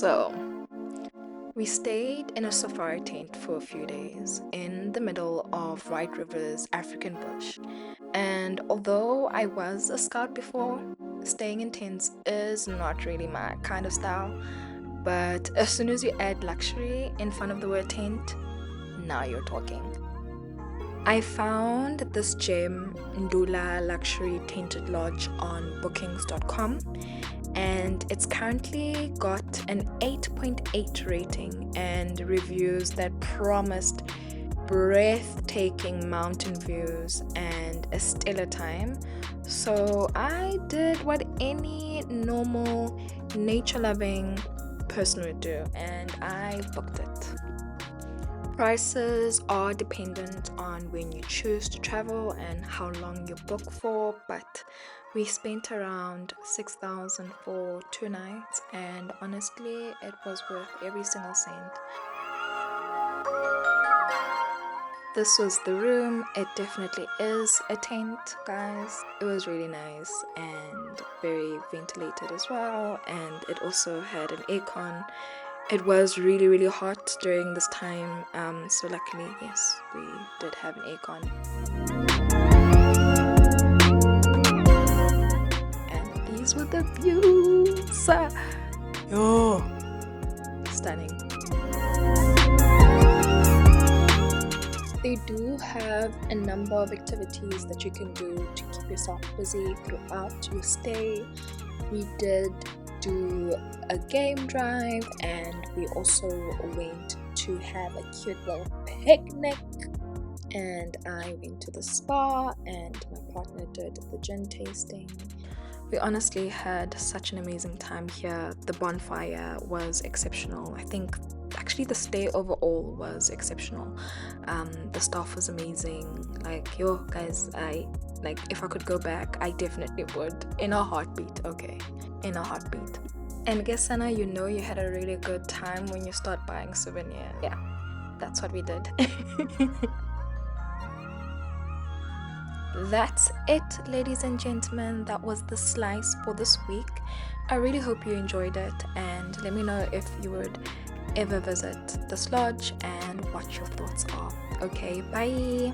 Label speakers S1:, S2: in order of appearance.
S1: So, we stayed in a safari tent for a few days in the middle of White River's African bush. And although I was a scout before, staying in tents is not really my kind of style. But as soon as you add luxury in front of the word tent, now you're talking. I found this gem, Ndhula Luxury Tented Lodge, on bookings.com, and it's currently got an 8.8 rating and reviews that promised breathtaking mountain views and a stellar time. So I did what any normal nature loving person would do, and I booked it. Prices are dependent on when you choose to travel and how long you book for, but we spent around 6,000 for 2 nights, and honestly, it was worth every single cent. This was the room. It definitely is a tent, guys. It was really nice and very ventilated as well, and it also had an aircon. It was really, really hot during this time, so luckily, yes, we did have an aircon. And these were the views. Yo, stunning. They do have a number of activities that you can do to keep yourself busy throughout your stay. We did do a game drive, and we also went to have a cute little picnic, and I went to the spa and my partner did the gin tasting. We honestly had such an amazing time here. The bonfire was exceptional. I think actually the stay overall was exceptional. The staff was amazing. Like, yo guys, if I could go back, I definitely would, in a heartbeat. Okay, in a heartbeat. And guess Sana, you know you had a really good time when you start buying souvenirs. Yeah, that's what we did. That's it, ladies and gentlemen. That was the slice for this week. I really hope you enjoyed it, and let me know if you would ever visit this lodge and what your thoughts are. Okay, bye.